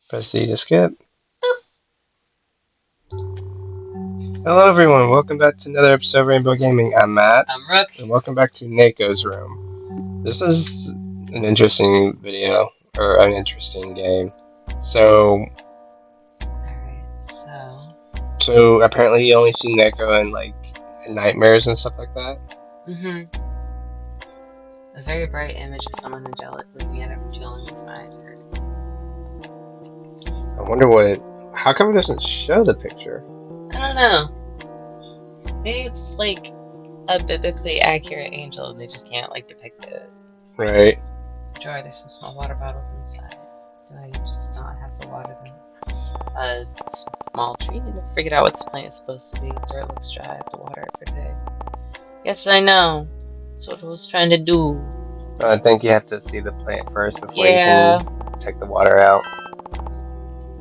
Press D to skip. Hello everyone, welcome back to another episode of Rainbow Gaming. I'm Matt. I'm Rook. And welcome back to Naiko's room. This is an interesting video, or an interesting game. Alright, So apparently you only see Naiko in like nightmares and stuff like that? A very bright image of someone angelic looking at every feeling makes my eyes hurt. I wonder how come it doesn't show the picture? I don't know. Maybe it's like a biblically accurate angel and they just can't like depict it. Right. Drawer, there's some small water bottles inside. Do I just not have to water them? A small tree? I figured out what this plant is supposed to be. Where it looks dry, I have to water it for days. Yes, I know. That's what I was trying to do. I think you have to see the plant first before you Yeah. can take the water out.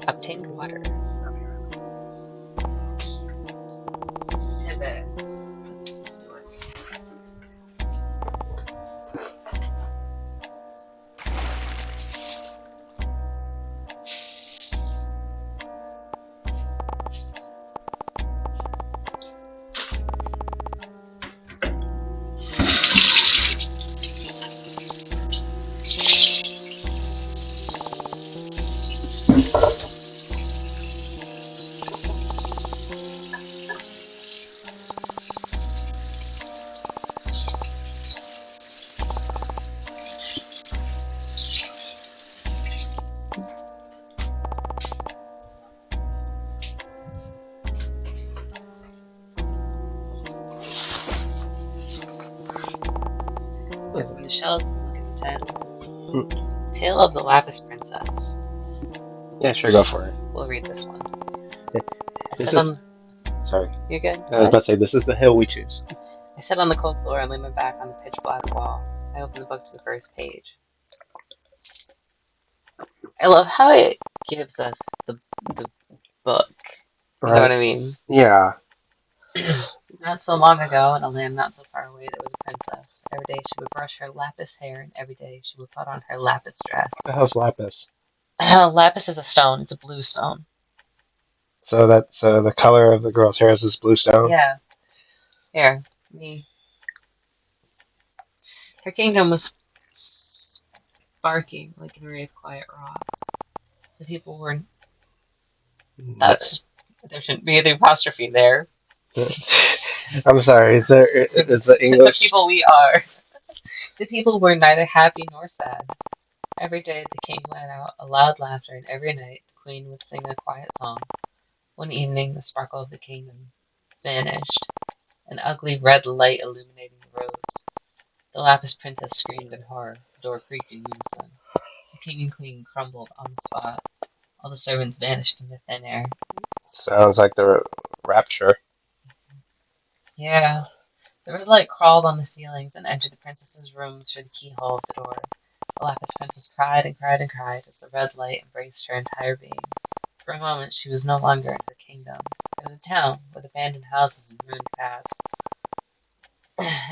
Obtained water. Pivot. Open the shelf and look at the title. Tale of the Lapis Princess. Yeah, sure, go for it. We'll read this one. Sorry. You're good? I was about to say, this is the hill we choose. I sat on the cold floor and laid my back on the pitch black wall. I opened the book to the first page. I love how it gives us the book. You know what I mean? Yeah. Not so long ago, in a land not so far away, there was a princess. Every day she would brush her lapis hair, and every day she would put on her lapis dress. What the hell's lapis? Lapis is a stone. It's a blue stone. So that's the color of the girl's hair is this blue stone? Yeah. Here, me. Her kingdom was sparking like an array of quiet rocks. The people were... There shouldn't be an apostrophe there. I'm sorry, is the English... The people we are. The people were neither happy nor sad. Every day the king let out a loud laughter, and every night the queen would sing a quiet song. One evening the sparkle of the kingdom vanished, an ugly red light illuminating the roads. The Lapis Princess screamed in horror. The door creaked in unison. The king and queen crumbled on the spot. All the servants vanished into thin air. Sounds like the rapture. Yeah. The red light crawled on the ceilings and entered the princess's room through the keyhole of the door. The Lapis Princess cried and cried and cried as the red light embraced her entire being. For a moment she was no longer in her kingdom. It was a town with abandoned houses and ruined paths.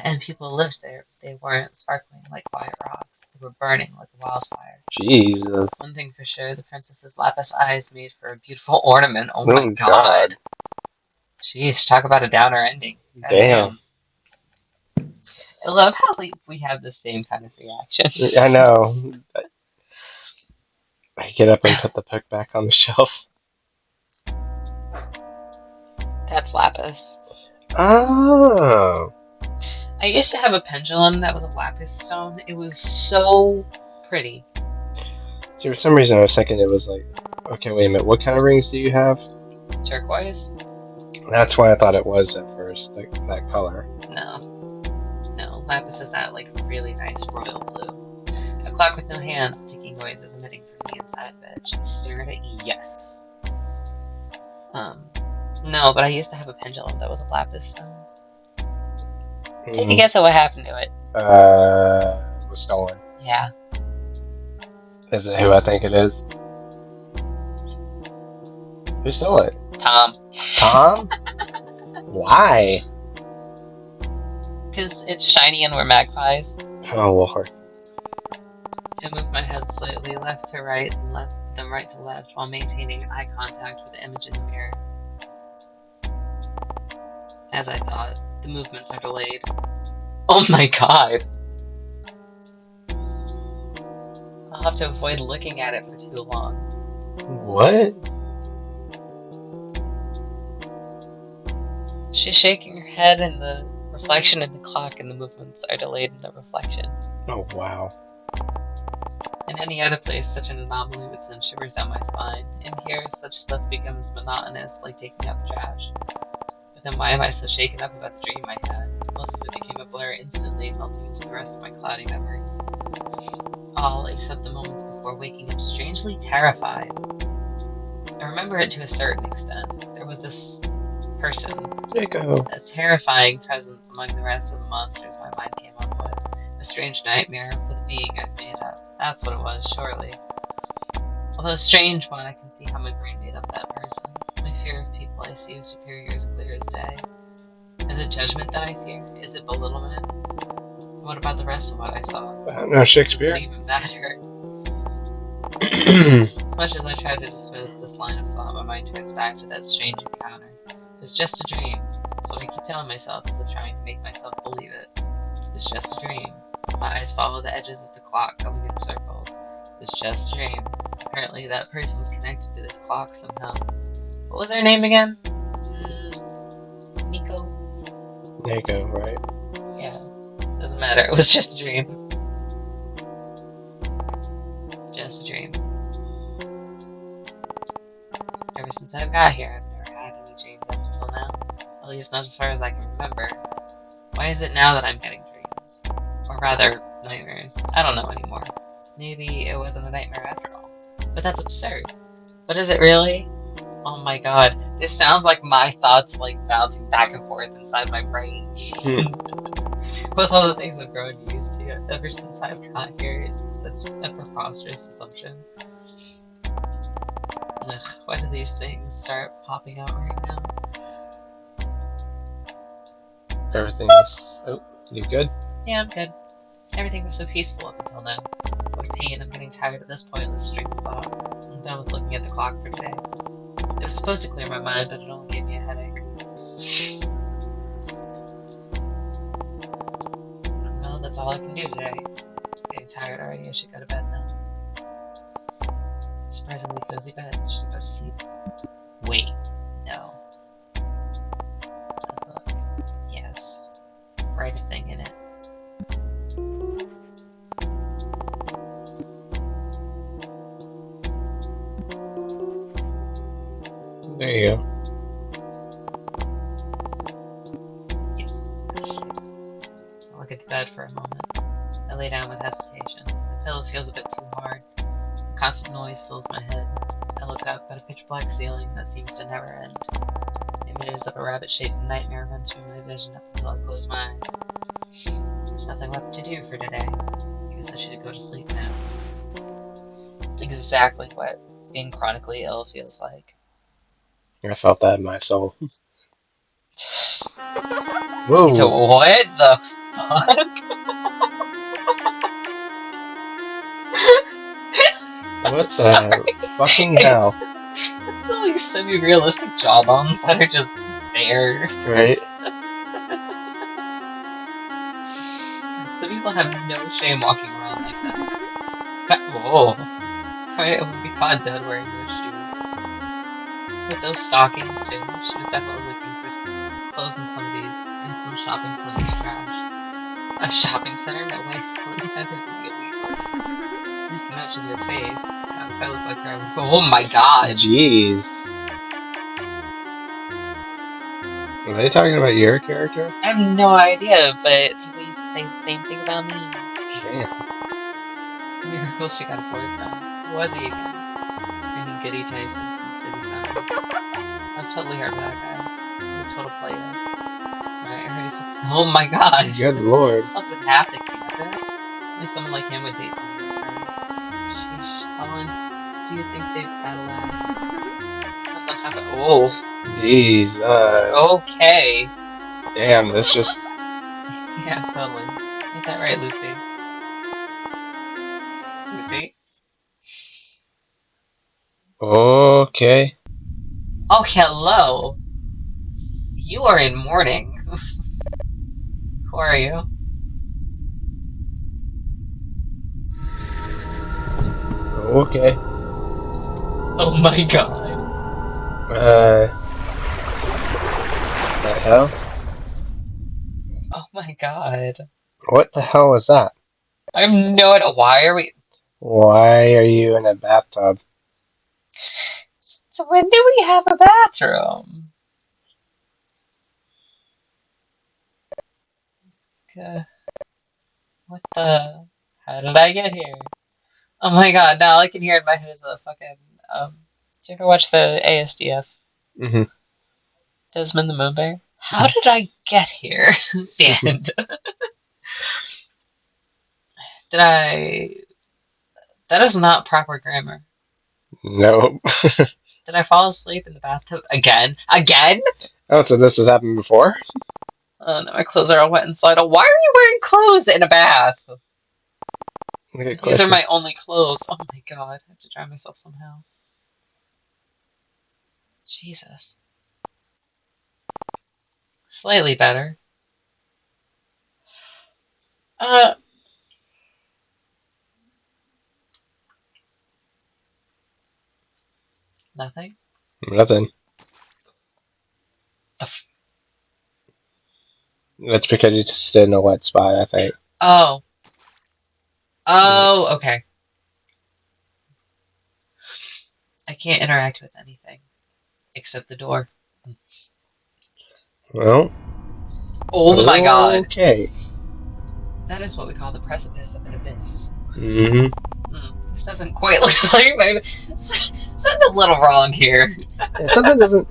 And people lived there. They weren't sparkling like quiet rocks. They were burning like a wildfire. Jesus. One thing for sure, the princess's lapis eyes made for a beautiful ornament. Oh my god. Jeez, talk about a downer ending. Damn. I love how we have the same kind of reaction. I know. I get up and put the book back on the shelf. That's lapis. Oh. I used to have a pendulum that was a lapis stone. It was so pretty. So for some reason I was thinking it was like, okay, wait a minute, what kind of rings do you have? Turquoise? That's why I thought it was at first, like that color. No, lapis is that like really nice royal blue. A clock with no hands, ticking noises emitting from the inside of it. She stared at yes. No, but I used to have a pendulum that was a lapis stone. Take a guess at what happened to it. It was stolen. Yeah. Is it who I think it is? Who stole it? Tom. Tom? Why? Because it's shiny and we're magpies. Oh, Lord. I moved my head slightly left to right and left flip them right to left while maintaining eye contact with the image in the mirror. As I thought, the movements are delayed. Oh my god! I'll have to avoid looking at it for too long. What? She's shaking her head, and the reflection in the clock and the movements are delayed in the reflection. Oh, wow. In any other place, such an anomaly would send shivers down my spine. In here, such stuff becomes monotonous, like taking out the trash. But then why am I so shaken up about the dream I had? Most of it became a blur instantly, melting into the rest of my cloudy memories. All except the moments before waking up strangely terrified. I remember it to a certain extent. There was this person, Naiko. a terrifying presence among the rest of the monsters my mind came up with. A strange nightmare with a being I'd made up. That's what it was, surely. Although a strange one, I can see how my brain made up that person. My fear of people I see as superiors clear as day. Is it judgment that I fear? Is it belittlement? What about the rest of what I saw? I don't know Does it Shakespeare. even matter? As much as I try to dismiss this line of thought, my mind turns back to that strange encounter. It's just a dream. That's what I keep telling myself as I'm trying to make myself believe it. It's just a dream. My eyes follow the edges of the clock going in circles. It's just a dream. Apparently that person was connected to this clock somehow. What was her name again? Nico? Naiko, right? Yeah. Doesn't matter. It was just a dream. Just a dream. Ever since I've got here, I've never had any dreams up until now. At least not as far as I can remember. Why is it now that I'm getting dreams? Or rather, nightmares. I don't know anymore. Maybe it wasn't a nightmare after all. But that's absurd. But is it really? Oh my god. This sounds like my thoughts like bouncing back and forth inside my brain. With all the things I've grown used to ever since I've got here, it's such a preposterous assumption. Ugh, why do these things start popping out right now? Everything's. Oh, you good? Yeah, I'm good. Everything was so peaceful up until now. What a pain, I'm getting tired of this pointless stream of thought. I'm done with looking at the clock for today. It was supposed to clear my mind, but it only gave me a headache. Well, that's all I can do today. I'm getting tired already, I should go to bed now. Surprisingly cozy bed, I should go to sleep. Wait, no. Look, yes. Write a thing in it. There you go. Yes, go to sleep. I look at the bed for a moment. I lay down with hesitation. The pillow feels a bit too hard. A constant noise fills my head. I look up at a pitch black ceiling that seems to never end. Images of a rabbit-shaped nightmare run through my vision up until I close my eyes. There's nothing left to do for today. I guess I should go to sleep now. Exactly what being chronically ill feels like. I felt that in my soul. What Whoa! the fuck? I'm What the sorry. fucking It's hell? it's like semi-realistic jawbones that are just there. Right? Some people have no shame walking around like that. Whoa. I would be caught dead wearing those shoes. With those stockings, too. She was definitely looking for clothes in some shopping center's trash. A shopping center? No way, selling that isn't illegal. At least it matches her face. God, if I look like her, I would go, oh my god! Jeez. Are they talking about your character? I have no idea, but people used to say the same thing about me. Damn. Miracle she got a boyfriend. Who was he again? Any goody Tyson from the city center. I've totally heard of that guy. He's a total player. Right, I heard he slept. Oh my god! Good lord. Slept with half the campus? Only someone like him would date someone like her. Sheesh, how long do you think they've gotta last? Depends on half. Oh, it's Jesus. okay. Damn, this just. Yeah, totally. Ain't that right, Lucy? Lucy? Okay. Oh, hello. You are in mourning. Who are you? Okay. Oh my god. Uh, the hell? Oh my god. What the hell was that? I have no idea. Why are we. Why are you in a bathtub? So, when do we have a bathroom? Uh, what the. How did I get here? Oh my god, now all I can hear in my head is the fucking. Um, did you ever watch the ASDF? Hmm. Desmond the Moon Bear? How did I get here? The end. Did I. That is not proper grammar. Nope. Did I fall asleep in the bathtub again? Again? Oh, so this has happened before? Oh no, my clothes are all wet and slide. Why are you wearing clothes in a bath? Good These are question. my only clothes. Oh my god, I have to dry myself somehow. Jesus. Slightly better. Uh, Nothing. Nothing. That's because you just stood in a wet spot, I think. Oh. Mm. Oh, okay. I can't interact with anything except the door. Well, Oh my god. okay. That is what we call the precipice of an abyss. Hmm. This doesn't quite look like my. Something's a little wrong here. Yeah, something doesn't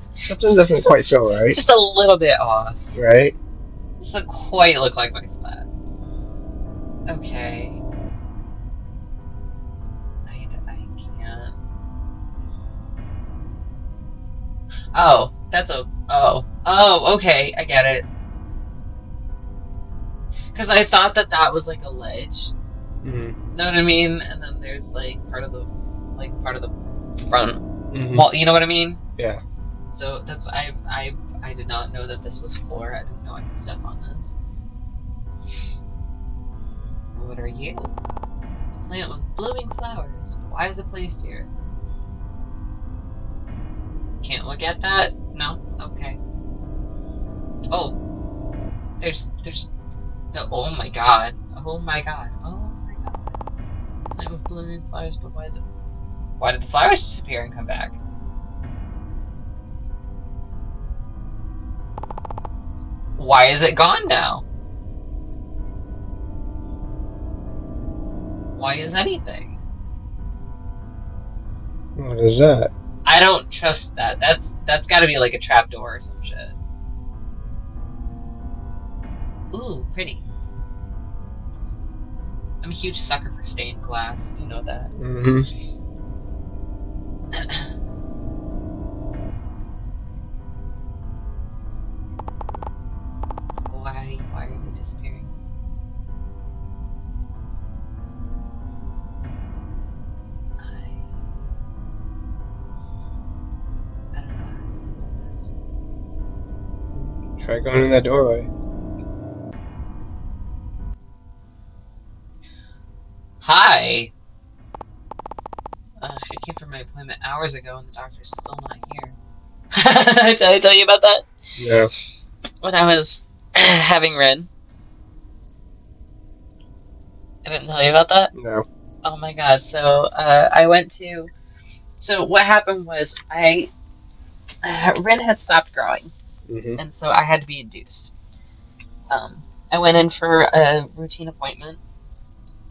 quite feel right, Just a little bit off. right? This doesn't quite look like my flat. Okay. I can't. Oh, that's a. Oh. Oh, okay. I get it. Because I thought that that was like a ledge. Mm. Know what I mean? And then there's like part of the front Hmm. wall. You know what I mean? Yeah. So that's I did not know that this was floor. I didn't know I could step on this. What are you? A plant with blooming flowers. Why is it placed here? Can't look at that? No? Okay. Oh, there's no. Oh my god. Oh my god. Oh my god. Plant with blooming flowers, but why is it? Why did the flowers disappear and come back? Why is it gone now? Why is anything? What is that? I don't trust that. That's got to be like a trapdoor or some shit. Ooh, pretty. I'm a huge sucker for stained glass. You know that. Hmm. Why are they disappearing? I don't know how to deal with this. Try going in that doorway. Hi. She came for my appointment hours ago, and the doctor's still not here. Did I tell you about that? No. When I was having Rin, I didn't tell you about that. No. Oh my god! So I went to. So what happened was Rin had stopped growing, Hmm. and so I had to be induced. I went in for a routine appointment,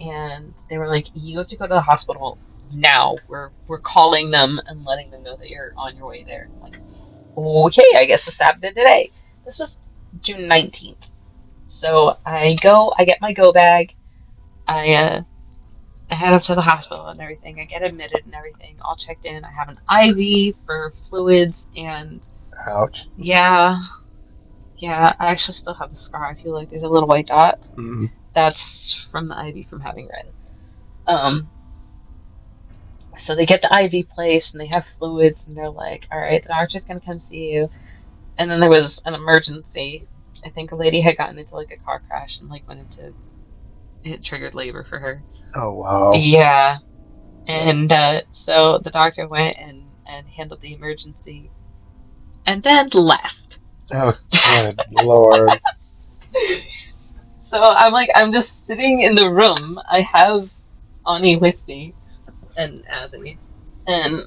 and they were like, "You have to go to the hospital now. We're calling them and letting them know that you're on your way there." I'm like, okay, I guess it's happening today. This was June 19th. So I go, I get my go bag. I head up to the hospital and everything. I get admitted and everything, all checked in. I have an IV for fluids, and Ouch. yeah, yeah, I actually still have the scar. I feel like there's a little white dot. Mm. That's from the IV from having Ren. Um, So they get the IV placed and they have fluids and they're like, all right, the doctor's gonna come see you. And then there was an emergency. I think a lady had gotten into like a car crash and like went into it triggered labor for her. Oh wow. Yeah. Yeah. And so the doctor went and handled the emergency and then left. Oh, good Lord. So I'm like, I'm just sitting in the room. I have Ani with me and Azzy. And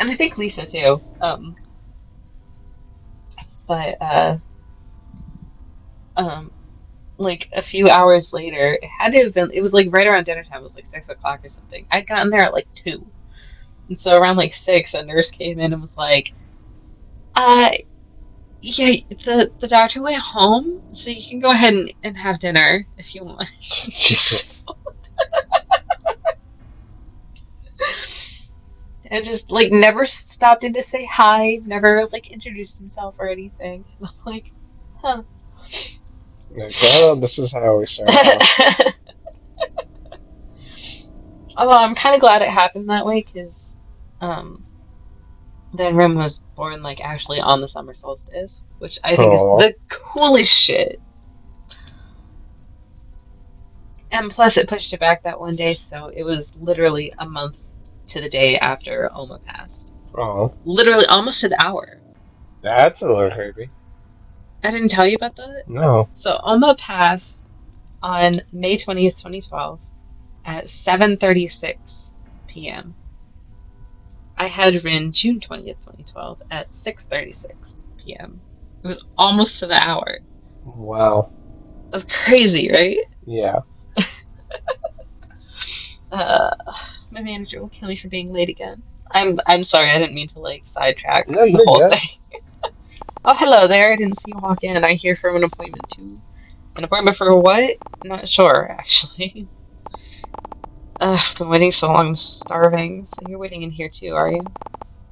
and I think Lisa too. But um like a few hours later, it had to have been, it was like right around dinner time, it was like 6 o'clock or something. I'd gotten there at like 2. And so around like 6, a nurse came in and was like, uh, yeah, the doctor went home, so you can go ahead and have dinner if you want. Jesus. And just like never stopped in to say hi, never like introduced himself or anything. And I'm like, huh. Like, well, this is how we start off. Although I'm kind of glad it happened that way because um, then Rim was born like actually on the summer solstice, which I think is Oh, the coolest shit. And plus, it pushed it back that one day, so it was literally a month to the day after Oma passed. oh, Literally almost to the hour. that's a little creepy. I didn't tell you about that. No. So Oma passed on May 20th, 2012 at 7:36 p.m. I had Rin June 20th, 2012 at 6:36 p.m. It was almost to the hour. Wow. That's crazy, right? Yeah. Uh, my manager will kill me for being late again. I'm sorry, I didn't mean to like sidetrack No, the you're whole good. thing. Oh, hello there. I didn't see you walk in. I here from an appointment too. An appointment for what? Not sure, actually. Ugh, been waiting so long, I'm starving. So you're waiting in here too, are you?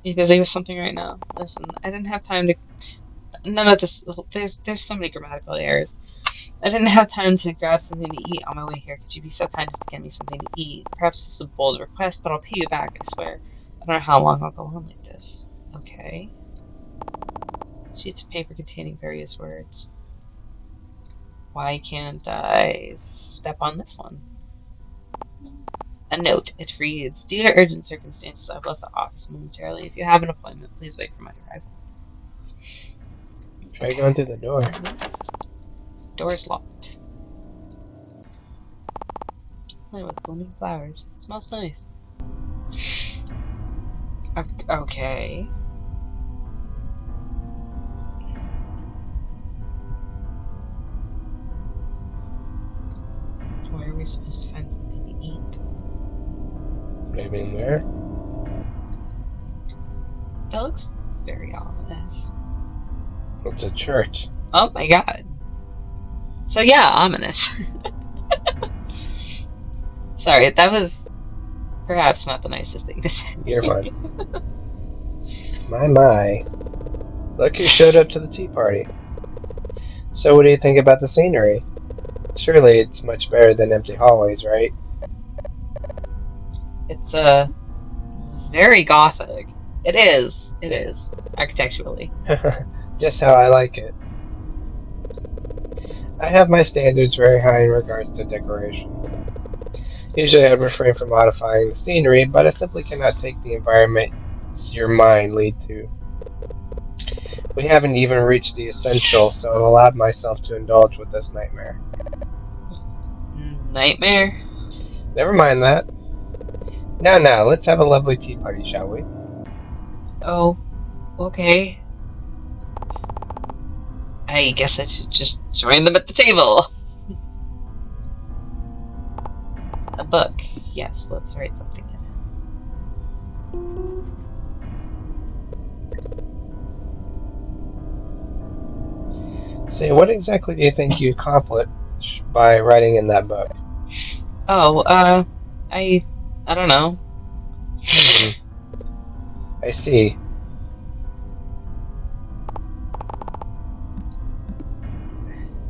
You busy with something right now? Listen, I didn't have time to. None of this. There's so many grammatical errors. I didn't have time to grab something to eat on my way here. Could you be so kind as to get me something to eat? Perhaps this is a bold request, but I'll pay you back, I swear. I don't know how long I'll go on like this. Okay. Sheets of paper containing various words. Why can't I step on this one? A note. It reads, due to urgent circumstances, I've left the office momentarily. If you have an appointment, please wait for my arrival. Try going through the door. Door's locked. Playing with blooming flowers. It smells nice. Okay. Where are we supposed to find something to eat? Maybe in there. That looks very ominous. It's a church. Oh my god. So yeah, ominous. Sorry, that was perhaps not the nicest thing to say. You're fine. My. Look who showed up to the tea party. So, what do you think about the scenery? Surely it's much better than empty hallways, right? It's very gothic. It is. It Yeah. is architecturally. Just how I like it. I have my standards very high in regards to decoration. Usually I'd refrain from modifying the scenery, but I simply cannot take the environment your mind lead to. We haven't even reached the essential, so I've allowed myself to indulge with this nightmare. Nightmare. Never mind that. Now, let's have a lovely tea party, shall we? Oh, okay. I guess I should just join them at the table. A book. Yes, let's write something in Say, what exactly do you think you accomplish by writing in that book? it. Oh, I don't know. Hmm, I see.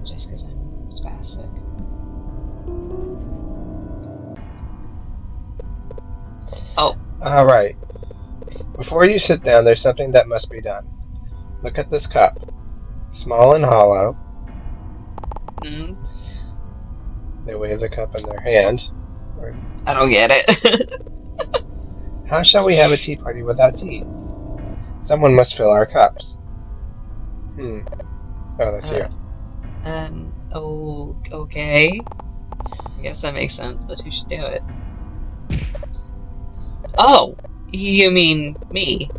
Just because I'm spastic. Oh. All right. Before you sit down, there's something that must be done. Look at this cup. Small and hollow. Mm, They wave the cup in their hand. I don't get it. How shall we have a tea party without tea? Someone must fill our cups. Hmm. Oh, that's you. uh, okay. I guess that makes sense, but who should do it? Oh, you mean me?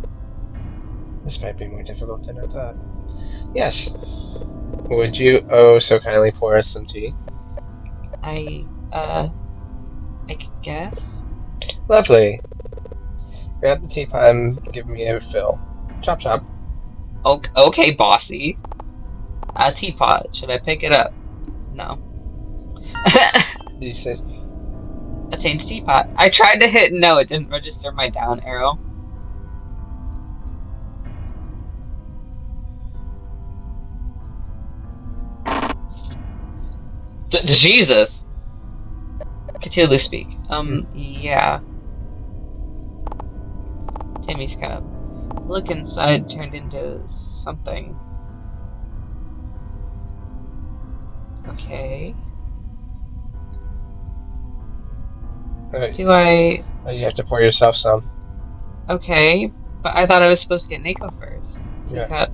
This might be more difficult than I thought. Yes. Would you oh so kindly pour us some tea? I, I guess? Lovely. Grab the teapot and give me a fill. Chop chop. Okay, bossy. A teapot. Should I pick it up? No. Did you say Attain teapot. I tried to hit no, it didn't register my down arrow. Jesus! Cthulhu speak. Yeah. Timmy's cub. Look inside turned into something. Okay. right? Do I... You have to pour yourself some. Okay. But I thought I was supposed to get Naiko first. Yeah. Teacup.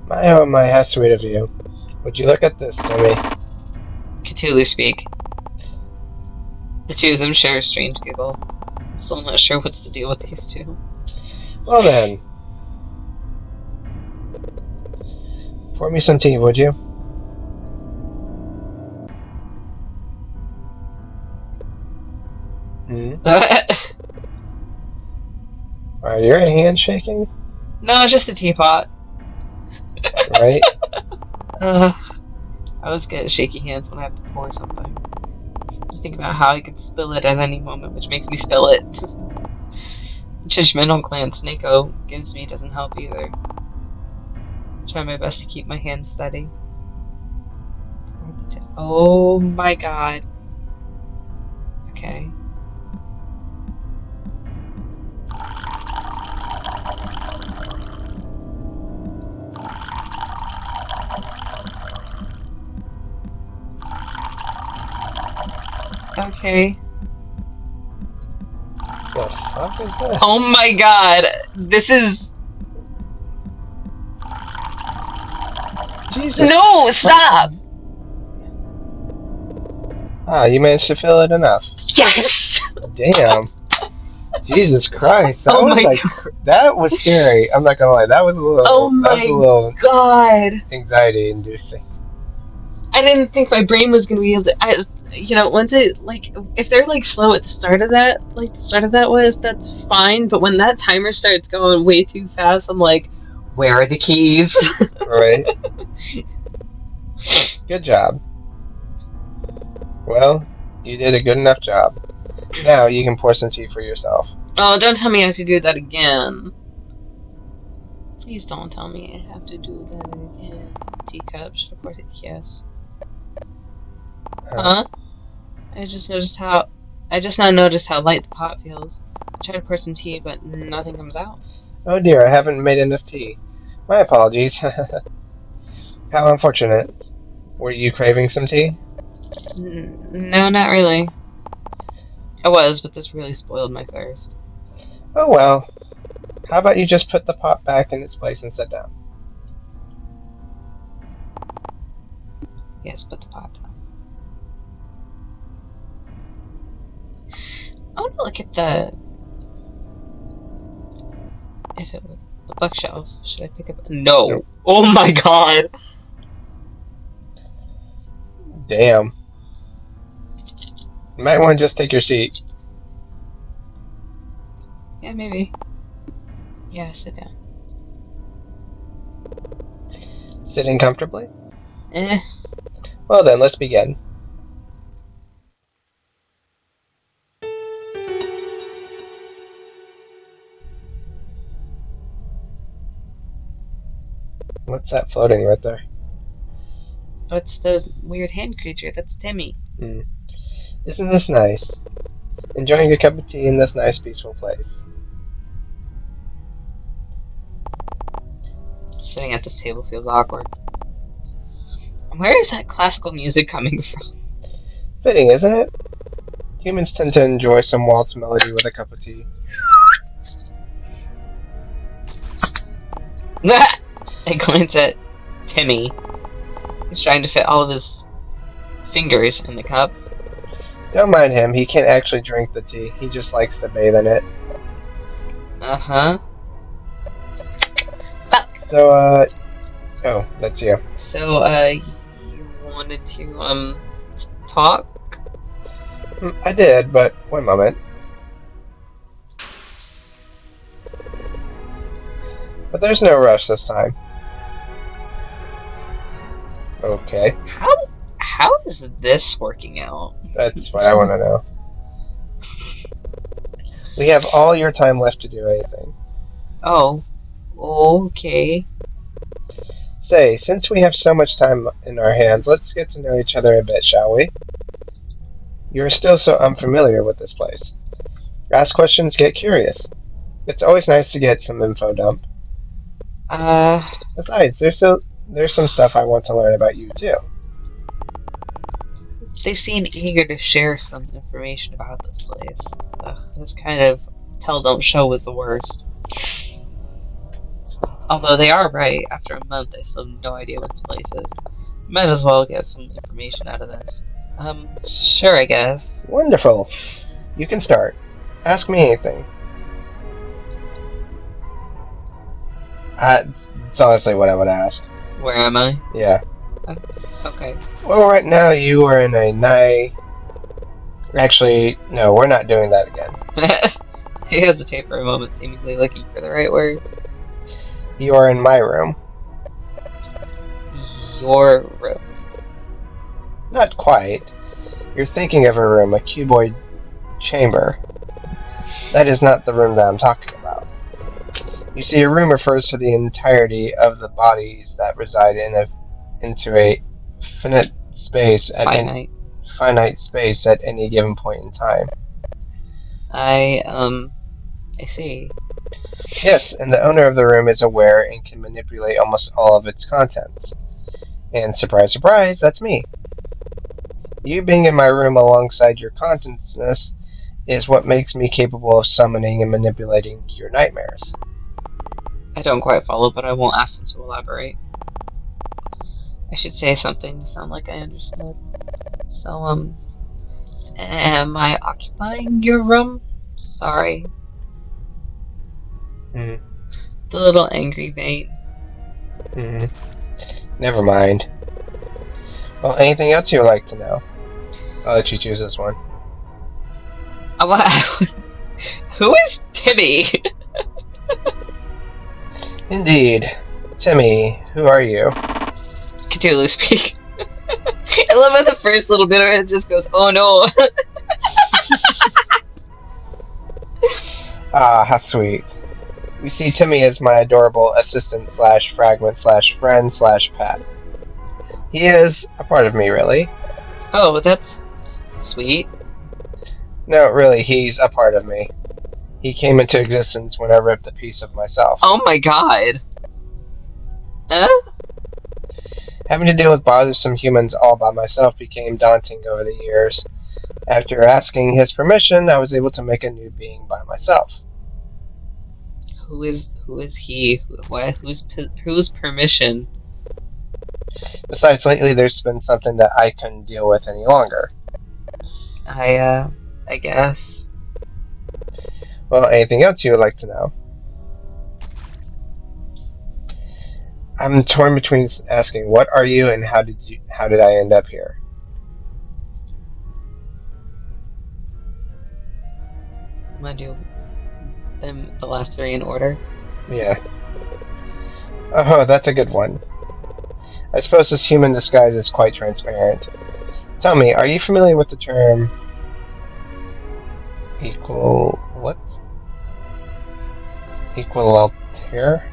My oh my, how sweet of you. Would you look at this, Timmy? Cthulhu speak. The two of them share a strange giggle. I'm still not sure what's the deal with these two. Well then, pour me some tea, would you? Hmm? Are your hands shaking? No, it's just a teapot. Right? I always get shaky hands when I have to pour something. I think about how I could spill it at any moment, which makes me spill it. The judgmental glance Naiko gives me doesn't help either. I try my best to keep my hands steady. Oh my god. Okay. Okay. The fuck is this? Oh my god. This is. Jesus. No! Stop! Ah, you managed to fill it enough. Yes! Damn. Jesus Christ, Oh my god. that was scary. I'm not gonna lie, Oh that was a my little god. anxiety inducing. I didn't think my brain was gonna be able to. Once it if they're slow at the start of that, like the start of that was, that's fine. But when that timer starts going way too fast, I'm like, where are the keys? Right? Good job. Well, you did a good enough job. Now you can pour some tea for yourself. Oh, don't tell me I have to do that again. Please don't tell me I have to do that again. Teacup, should have poured it. Yes. Huh. Huh? I just noticed how. I just now noticed how light the pot feels. I try to pour some tea, but nothing comes out. Oh dear, I haven't made enough tea. My apologies. How unfortunate. Were you craving some tea? No, not really. I was, but this really spoiled my thirst. Oh well. How about you just put the pot back in its place and sit down? Yes, put the pot down. I want to look at the bookshelf. Should I pick up? No. Nope. Oh my god. Damn. You might want to just take your seat. Yeah, maybe. Yeah, sit down. Sitting comfortably? Eh. Well then, let's begin. What's that floating right there? What's the weird hand creature? That's Timmy. Mm. Isn't this nice? Enjoying a cup of tea in this nice, peaceful place. Sitting at this table feels awkward. And where is that classical music coming from? Fitting, isn't it? Humans tend to enjoy some waltz melody with a cup of tea. I glance at Timmy. He's trying to fit all of his fingers in the cup. Don't mind him, he can't actually drink the tea. He just likes to bathe in it. Uh-huh. So, oh, that's you. So, you wanted to, talk? I did, but one moment. But there's no rush this time. Okay, How is this working out? that's what I want to know. We have all your time left to do anything. Oh, okay. Say, since we have so much time in our hands, let's get to know each other a bit, shall we? You're still so unfamiliar with this place. Ask questions, get curious. It's always nice to get some info dump. Uh, Besides, there's some stuff I want to learn about you too. they seem eager to share some information about this place. Ugh, this kind of tell don't show was the worst. Although they are right, after a month I still have no idea what this place is. Might as well get some information out of this. Sure, I guess. Wonderful. You can start. Ask me anything. It's honestly what I would ask. Where am I? Yeah. Okay. Well, right now you are in a Actually, no, we're not doing that again. He hesitates for a moment, seemingly looking for the right words. You are in my room. Your room. Not quite. You're thinking of a room, a cuboid chamber. That is not the room that I'm talking about. You see, a room refers to the entirety of the bodies that reside into a finite space Finite. finite space at any given point in time. I see. Yes, and the owner of the room is aware and can manipulate almost all of its contents. And surprise, surprise, that's me. You being in my room alongside your consciousness is what makes me capable of summoning and manipulating your nightmares. I don't quite follow, but I won't ask them to elaborate. I should say something to sound like I understood. So, am I occupying your room? Sorry. Mm-hmm. The little angry vein. Mm-hmm. Never mind. Well, anything else you'd like to know? I'll let you choose this one. Who is Timmy? Indeed. Timmy, who are you? Cthulhu speak. I love how the first little bit of it just goes, oh no. Ah, how sweet. We see Timmy as my adorable assistant slash fragment slash friend slash pet. He is a part of me, really. Oh, that's sweet. No, really, he's a part of me. He came into existence when I ripped a piece of myself. Oh my god. Having to deal with bothersome humans all by myself became daunting over the years. After asking his permission, I was able to make a new being by myself. Who is he? What? Whose permission? Besides, lately there's been something that I couldn't deal with any longer. I guess. Well, anything else you would like to know? I'm torn between asking what are you and how did I end up here? I'm gonna do them the last three in order. Yeah. Oh, that's a good one. I suppose this human disguise is quite transparent. Tell me, are you familiar with the term equal what? Equal altair?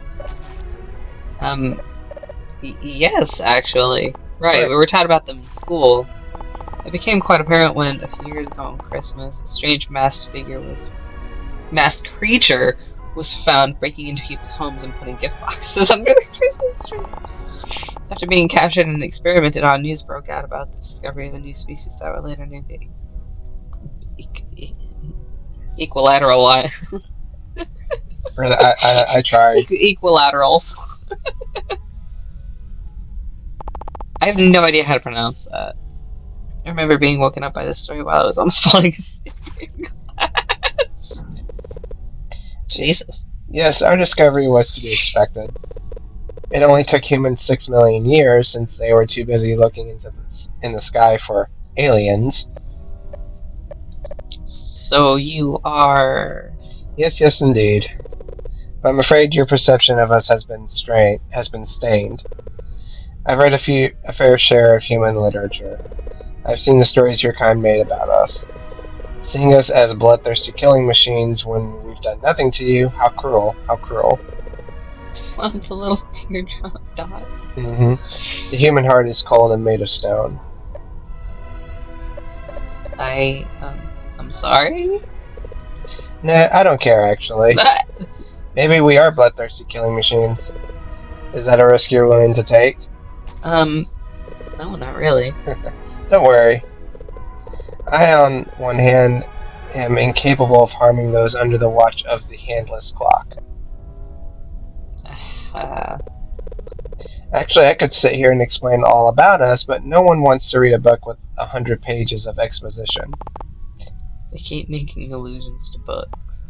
Yes, actually. Right, Right. we were taught about them in school. It became quite apparent when, a few years ago on Christmas, a strange masked creature was found breaking into people's homes and putting gift boxes under the Christmas tree. After being captured and experimented on, news broke out about the discovery of a new species that were later named equilateral Really, I tried. equilaterals. I have no idea how to pronounce that. I remember being woken up by this story while I was almost falling asleep. Jesus. Yes, our discovery was to be expected. It only took humans 6 million years since they were too busy looking in the sky for aliens. So you are. Yes, yes, indeed. But I'm afraid your perception of us has been stained. I've read a fair share of human literature. I've seen the stories your kind made about us. Seeing us as bloodthirsty killing machines when we've done nothing to you, how cruel, how cruel. Love the little teardrop dot. Hmm. The human heart is cold and made of stone. I I'm sorry. Nah, I don't care actually. Maybe we are bloodthirsty killing machines. Is that a risk you're willing to take? um no, not really. Don't worry. I, on one hand, am incapable of harming those under the watch of the handless clock. Uh, Actually, I could sit here and explain all about us, but no one wants to read a book with 100 pages of exposition. they keep making allusions to books.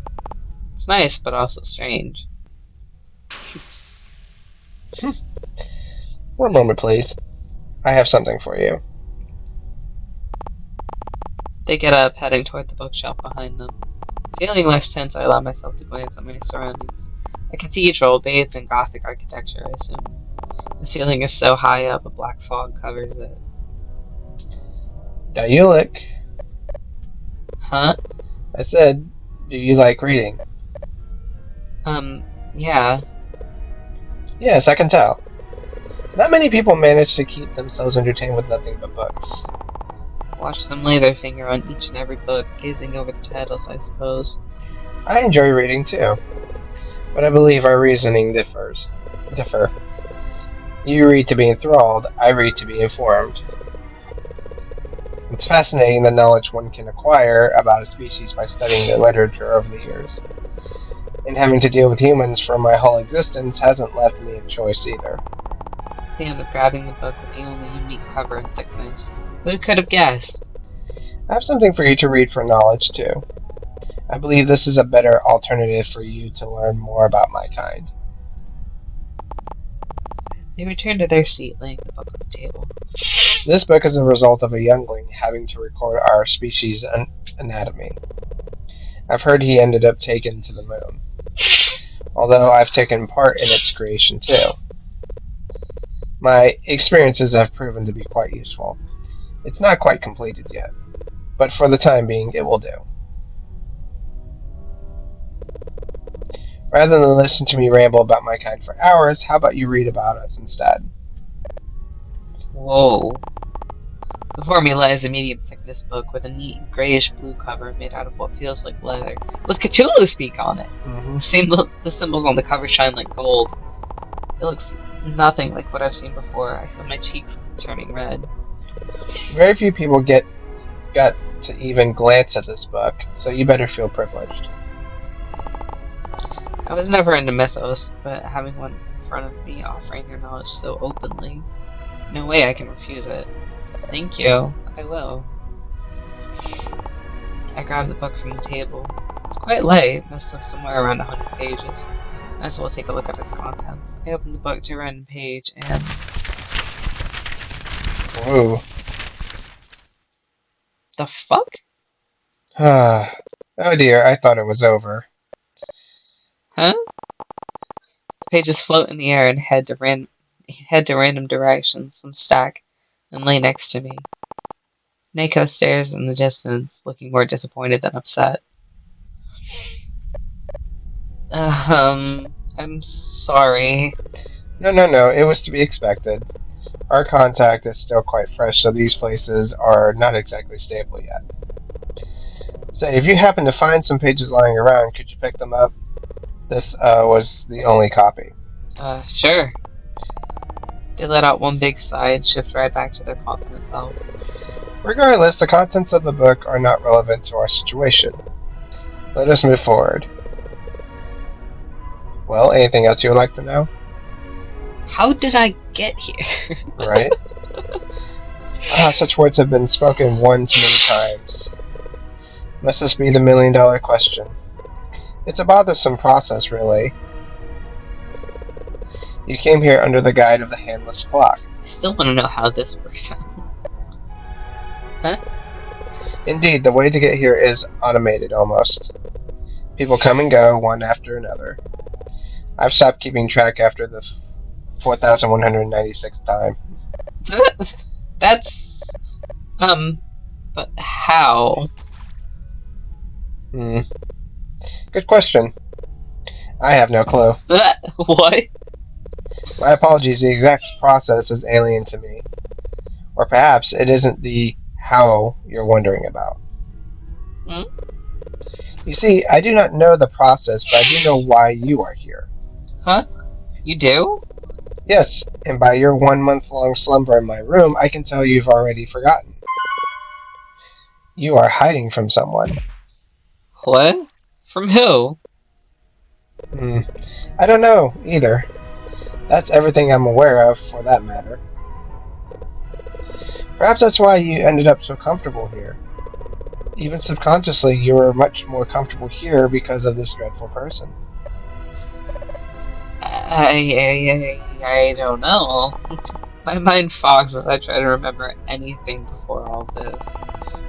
It's nice, but also strange. One moment, please. I have something for you. They get up, heading toward the bookshelf behind them. Feeling less tense, I allow myself to glance at my surroundings. A cathedral bathed in Gothic architecture, I assume. The ceiling is so high up, a black fog covers it. Do you like? Huh? I said, do you like reading? Yeah. Yes, I can tell. Not many people manage to keep themselves entertained with nothing but books. Watch them lay their finger on each and every book, gazing over the titles, I suppose. I enjoy reading too, but I believe our reasoning differ. You read to be enthralled, I read to be informed. It's fascinating the knowledge one can acquire about a species by studying their literature over the years. And having to deal with humans for my whole existence hasn't left me a choice either. They end up grabbing the book with the only unique cover and thickness. Who could have guessed? I have something for you to read for knowledge too. I believe this is a better alternative for you to learn more about my kind. They return to their seat, laying the book on the table. This book is a result of a youngling having to record our species' anatomy. I've heard he ended up taken to the moon, although I've taken part in its creation too. My experiences have proven to be quite useful. It's not quite completed yet, but for the time being, it will do. Rather than listen to me ramble about my kind for hours, how about you read about us instead? Whoa. Before me lies a medium thickness book with a neat grayish blue cover made out of what feels like leather, with Cthulhu speak on it. Mm-hmm. The symbols on the cover shine like gold. It looks nothing like what I've seen before. I feel my cheeks turning red. Very few people got to even glance at this book, so you better feel privileged. I was never into mythos, but having one in front of me offering their knowledge so openly, no way I can refuse it. Thank you. I will. I grab the book from the table. It's quite light, must have somewhere around 100 pages. Might as well take a look at its contents. I open the book to a random page and. Ooh. The fuck? Ah. Oh dear, I thought it was over. Huh? The pages float in the air and head to random directions, some stack, and lay next to me. Naiko stares in the distance, looking more disappointed than upset. I'm sorry. No, no, no, it was to be expected. Our contact is still quite fresh, so these places are not exactly stable yet. Say, if you happen to find some pages lying around, could you pick them up? This was the only copy. Sure. They let out one big sigh and shift right back to their confident self. Regardless, the contents of the book are not relevant to our situation. Let us move forward. Well, anything else you would like to know? How did I get here? Right? Such words have been spoken one too many times. Must this be the million-dollar question? It's a bothersome process, really. You came here under the guide of the handless clock. I still want to know how this works out. Huh? Indeed, the way to get here is automated almost. People come and go, one after another. I've stopped keeping track after the 4,196th time. That's but how? Good question. I have no clue. What? My apologies, the exact process is alien to me. Or perhaps it isn't the how you're wondering about. Hmm? You see, I do not know the process, but I do know why you are here. Huh? You do? Yes, and by your 1 month-long slumber in my room, I can tell you've already forgotten. You are hiding from someone. What? From who? I don't know, either. That's everything I'm aware of, for that matter. Perhaps that's why you ended up so comfortable here. Even subconsciously, you were much more comfortable here because of this dreadful person. I don't know. My mind fogs as I try to remember anything before all this.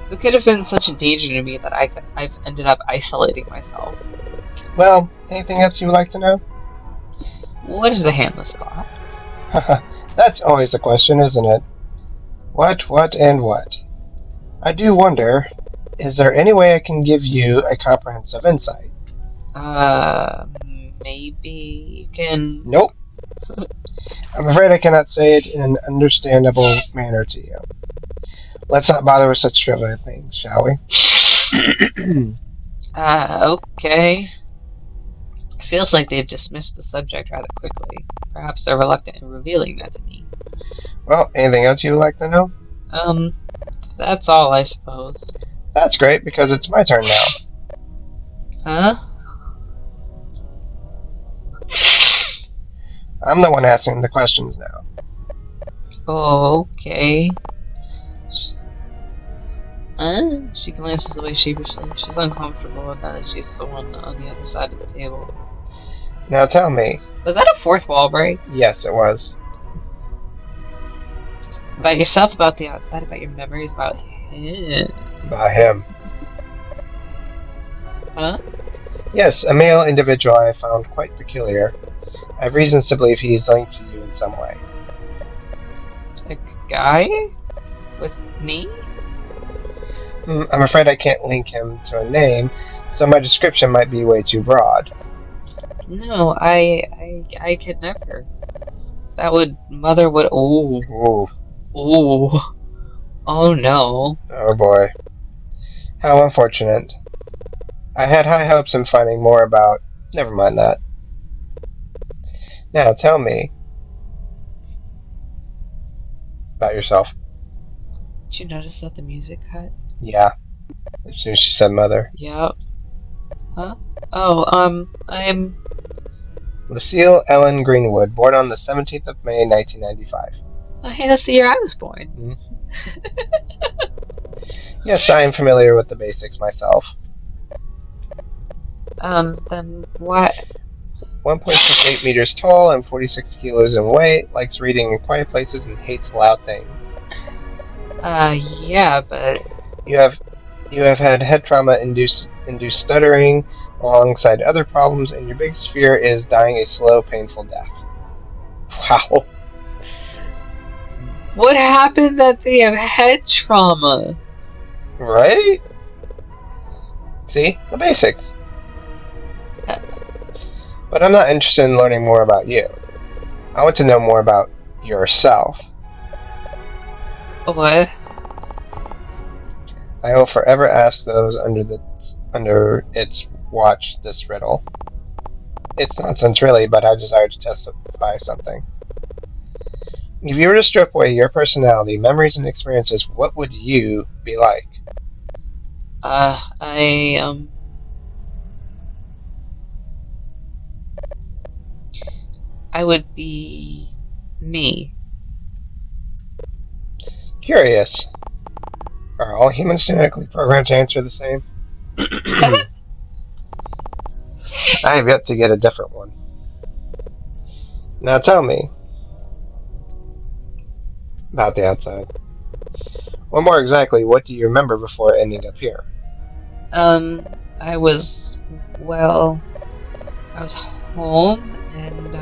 Who could have been such a danger to me that I've ended up isolating myself? Well, anything else you would like to know? What is the handless plot? That's always the question, isn't it? What, and what? I do wonder, is there any way I can give you a comprehensive insight? Maybe you can. Nope. I'm afraid I cannot say it in an understandable manner to you. Let's not bother with such trivial things, shall we? Okay. It feels like they've dismissed the subject rather quickly. Perhaps they're reluctant in revealing that to me. Well, anything else you would like to know? That's all, I suppose. That's great, because it's my turn now. Huh? I'm the one asking the questions now. Oh, okay. She glances away sheepishly. She's uncomfortable with that she's the one on the other side of the table. Now tell me. Was that a fourth wall break? Yes, it was. About yourself, about the outside, about your memories, about him. About him. Huh? Yes, a male individual I have found quite peculiar. I have reasons to believe he is linked to you in some way. A guy? With me? I'm afraid I can't link him to a name, so my description might be way too broad. No, I could never. That would, mother would, oh. Ooh. Oh. Oh no. Oh boy. How unfortunate. I had high hopes in finding more about... Never mind that. Now, tell me about yourself. Did you notice that the music cut? Yeah, as soon as she said mother. Yep. Huh? Oh, I'm... Lucille Ellen Greenwood, born on the 17th of May, 1995. Oh, hey, that's the year I was born. Mm. Yes, I am familiar with the basics myself. Then what? 1.68 meters tall and 46 kilos in weight, likes reading in quiet places and hates loud things. Yeah, but... You have had head trauma induced stuttering alongside other problems, and your biggest fear is dying a slow, painful death. Wow. What happened that they have head trauma? Right? See? The basics. But I'm not interested in learning more about you. I want to know more about yourself. What? I will forever ask those under its watch this riddle. It's nonsense, really, but I desire to testify something. If you were to strip away your personality, memories, and experiences, what would you be like? I I would be me. Curious. Are all humans genetically programmed to answer the same? I have yet to get a different one. Now tell me about the outside. Or more exactly, what do you remember before ending up here? Um, I was well. I was home, and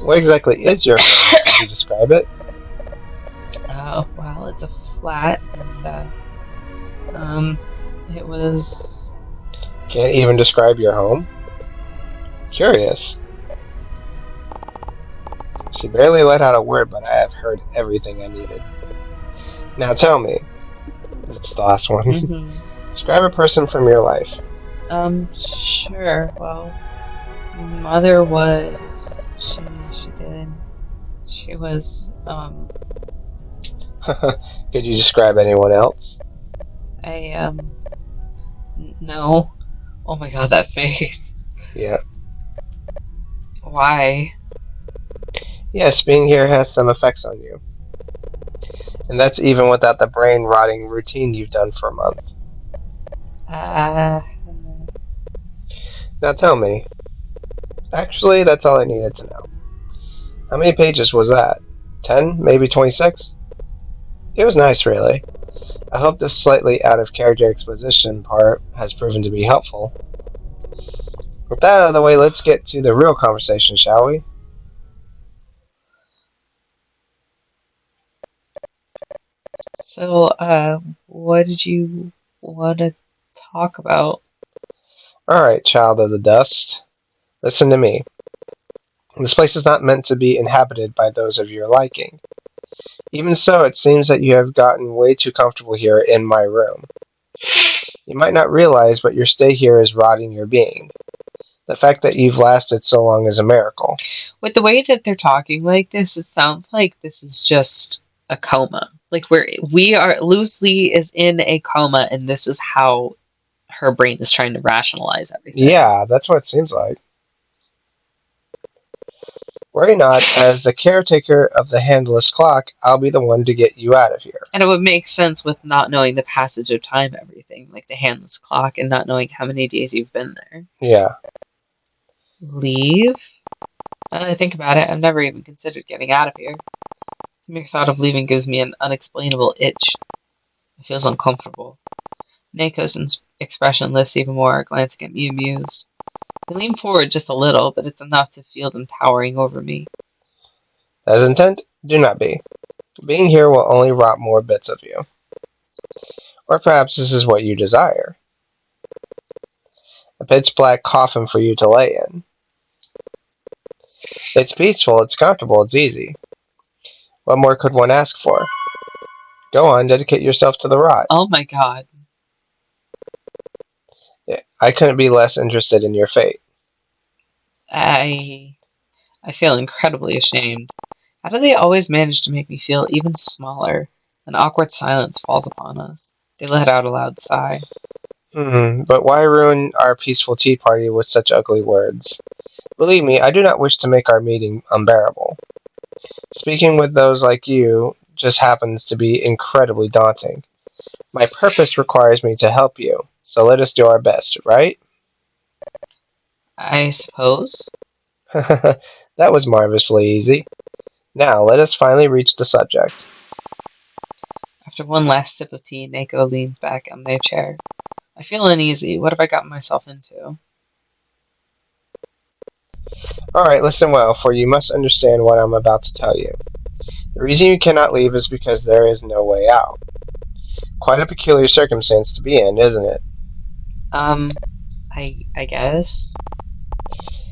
What exactly is your home? Could you describe it? well, it's a flat, and um, it was. Can't even describe your home? Curious. She barely let out a word, but I have heard everything I needed. Now tell me, it's the last one. Mhm. Describe a person from your life. Sure. Well, mother was. She did. She was. Could you describe anyone else? I no. Oh my God, that face. Yeah. Why? Yes, being here has some effects on you. And that's even without the brain rotting routine you've done for a month. Uh, Now tell me. Actually, that's all I needed to know. How many pages was that? 10? Maybe 26? It was nice, really. I hope this slightly out of character exposition part has proven to be helpful. With that out of the way, let's get to the real conversation, shall we? so, what did you want to talk about? Alright, child of the dust. Listen to me. This place is not meant to be inhabited by those of your liking. Even so, it seems that you have gotten way too comfortable here in my room. You might not realize, but your stay here is rotting your being. The fact that you've lasted so long is a miracle. With the way that they're talking like this, it sounds like this is just a coma. Like we are Lucy is in a coma, and this is how her brain is trying to rationalize everything. Yeah, that's what it seems like. Worry not, as the caretaker of the handless clock, I'll be the one to get you out of here. And it would make sense with not knowing the passage of time, everything, like the handless clock, and not knowing how many days you've been there. Yeah. Leave? Now that I think about it, I've never even considered getting out of here. The mere thought of leaving gives me an unexplainable itch. It feels uncomfortable. Naiko's expression lifts even more, glancing at me amused. They lean forward just a little, but it's enough to feel them towering over me. As intent, do not be. Being here will only rot more bits of you. Or perhaps this is what you desire. A pitch black coffin for you to lay in. It's peaceful, it's comfortable, it's easy. What more could one ask for? Go on, dedicate yourself to the rot. Oh my God. I couldn't be less interested in your fate. I I feel incredibly ashamed. How do they always manage to make me feel even smaller? An awkward silence falls upon us. They let out a loud sigh. But why ruin our peaceful tea party with such ugly words? Believe me, I do not wish to make our meeting unbearable. Speaking with those like you just happens to be incredibly daunting. My purpose requires me to help you, so let us do our best, right? I suppose. That was marvelously easy. Now, let us finally reach the subject. After one last sip of tea, Naiko leans back on their chair. I feel uneasy. What have I gotten myself into? Alright, listen well, for you must understand what I'm about to tell you. The reason you cannot leave is because there is no way out. Quite a peculiar circumstance to be in, isn't it? Um, I guess.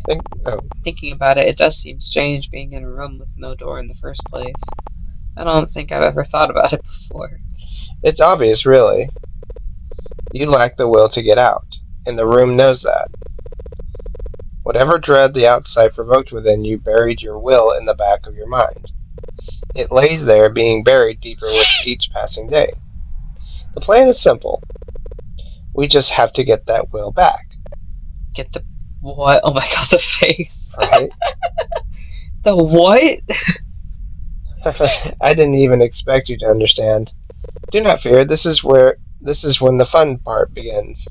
Think, oh, Thinking about it, it does seem strange being in a room with no door in the first place. I don't think I've ever thought about it before. It's obvious, really. You lack the will to get out, and the room knows that. Whatever dread the outside provoked within you buried your will in the back of your mind. It lays there, being buried deeper with each passing day. The plan is simple. We just have to get that will back, Get the what? Oh my god, the face. right? The what? I didn't even expect you to understand. Do not fear, this is when the fun part begins.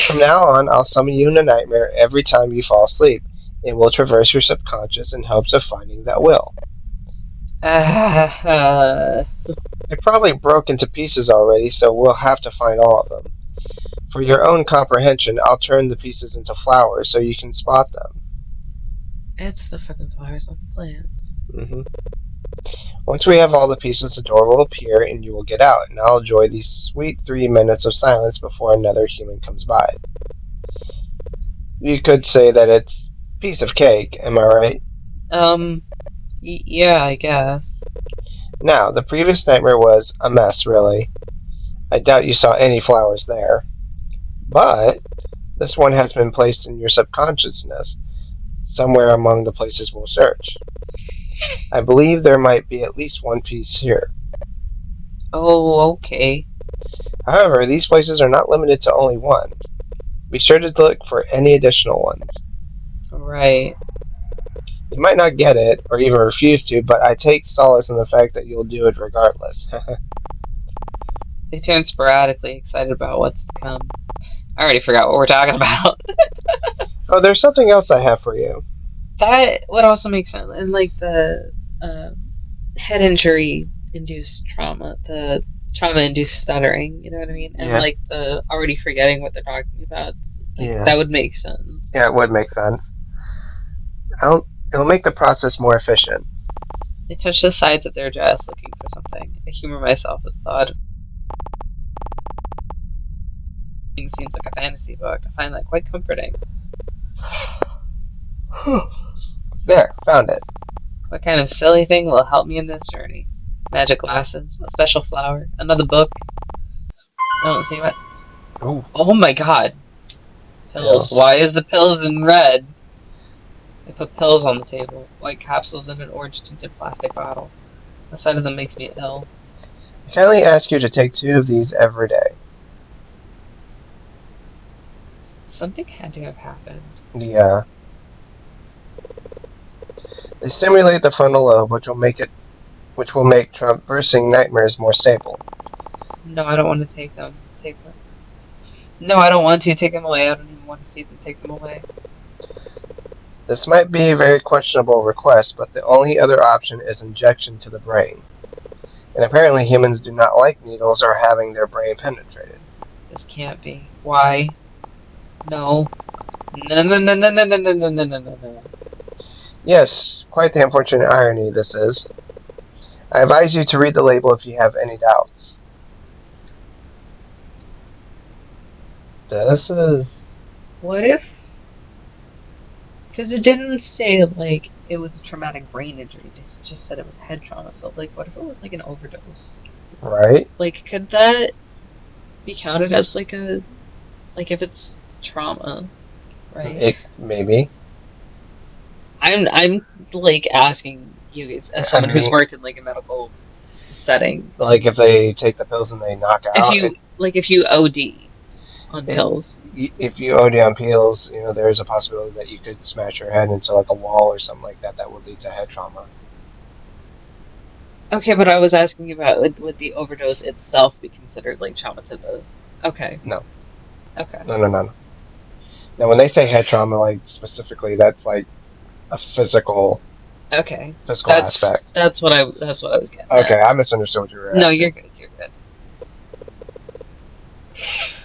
From now on, I'll summon you in a nightmare every time you fall asleep. It will traverse your subconscious in hopes of finding that will. Uh, It probably broke into pieces already, so we'll have to find all of them. For your own comprehension, I'll turn the pieces into flowers so you can spot them. it's the fucking flowers, not the plants. hmm Once we have all the pieces, the door will appear and you will get out, and I'll enjoy these sweet 3 minutes of silence before another human comes by. You could say that it's a piece of cake, am I right? Um, yeah, I guess. Now, the previous nightmare was a mess, really. I doubt you saw any flowers there. But this one has been placed in your subconsciousness, somewhere among the places we'll search. I believe there might be at least one piece here. Oh, okay. However, these places are not limited to only one. Be sure to look for any additional ones. Right. You might not get it, or even refuse to, but I take solace in the fact that you'll do it regardless. They turn sporadically excited about what's to come. I already forgot what we're talking about. Oh, there's something else I have for you. That would also make sense. And like the uh, head injury induced trauma, the trauma induced stuttering, you know what I mean? And Yeah, like the already forgetting what they're talking about, like yeah, that would make sense. yeah, it would make sense. It'll make the process more efficient. I touch the sides of their dress looking for something. I humor myself with the thought of it seems like a fantasy book. I find that quite comforting. There, found it. What kind of silly thing will help me in this journey? Magic glasses, a special flower, another book. I don't see what. Ooh, Oh my god. Pills. pills. Why is the pills in red? They put pills on the table, white capsules in an orange tinted plastic bottle. The sight of them makes me ill. I kindly ask you to take 2 of these every day. Something had to have happened. Yeah. They stimulate the frontal lobe, which will make traversing nightmares more stable. No, I don't want to take them. Take them. No, I don't want to take them away. I don't even want to see them take them away. This might be a very questionable request, but the only other option is injection to the brain. And apparently humans do not like needles or having their brain penetrated. This can't be. Why? No. No, no, no, no, no, no, no, no, no, no, no. Yes, quite the unfortunate irony this is. I advise you to read the label if you have any doubts. This is... What if? Because it didn't say like it was a traumatic brain injury. They just said it was head trauma. So like, what if it was like an overdose? right? Like, could that be counted as like a like if it's trauma, right? It maybe. I'm like asking you as I someone who's mean, worked in like a medical setting. like if they take the pills and they knock If out, you like if you OD on it pills. if you OD on pills, there's a possibility that you could smash your head into like a wall or something like that. That would lead to head trauma. Okay, but I was asking about would the overdose itself be considered like trauma to the. Okay. No, Okay. no, no, no, no. Now, when they say head trauma, like specifically, that's like a Okay. physical That's aspect. that's what I was getting Okay, at. I misunderstood what you were No, you're asking. good. You're good.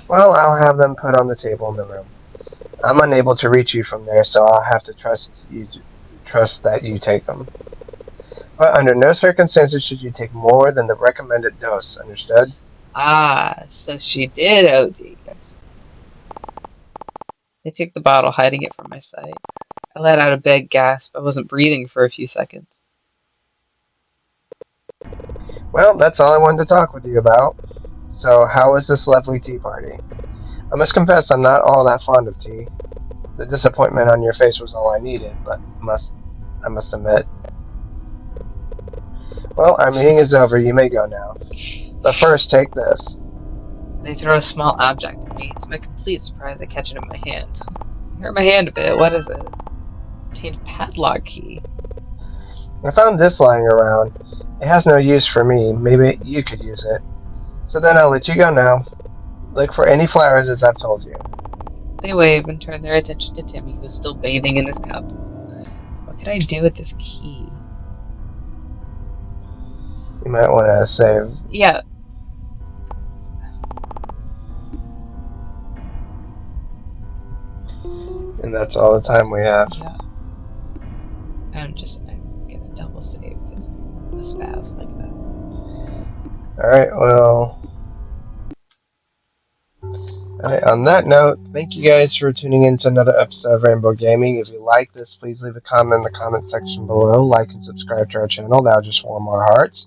Well, I'll have them put on the table in the room. I'm unable to reach you from there, so I'll have to trust that you take them. But under no circumstances should you take more than the recommended dose. Understood? Ah, so she did OD. I took the bottle, hiding it from my sight. I let out a big gasp. I wasn't breathing for a few seconds. Well, that's all I wanted to talk with you about. So, how was this lovely tea party? I must confess I'm not all that fond of tea. The disappointment on your face was all I needed, but I must admit. Well, our meeting is over. You may go now. But first, take this. They throw a small object at me. To my complete surprise, I catch it in my hand. I hurt my hand a bit. What is it? Contained a padlock key. I found this lying around. It has no use for me. Maybe you could use it. So then I'll let you go now. Look for any flowers as I've told you. They wave and turn their attention to Timmy, who's still bathing in his cup. What could I do with this key? You might want to save. Yeah. And that's all the time we have. Yeah. I'm gonna double save because I'm a spaz like that. Alright, well. Alright, on that note, thank you guys for tuning in to another episode of Rainbow Gaming. If you like this, please leave a comment in the comment section below. Like and subscribe to our channel. That'll just warm our hearts.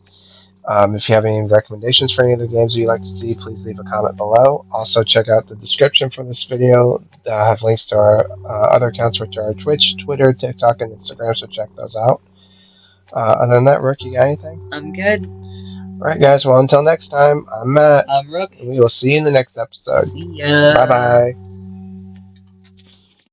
If you have any recommendations for any of the games you'd like to see, please leave a comment below. Also, check out the description for this video. I have links to our other accounts, which are Twitch, Twitter, TikTok, and Instagram, so check those out. Other than that, Rook, you got anything? I'm good. Alright, guys, well, until next time, I'm Matt. I'm Rook. And we will see you in the next episode. See ya. Bye bye.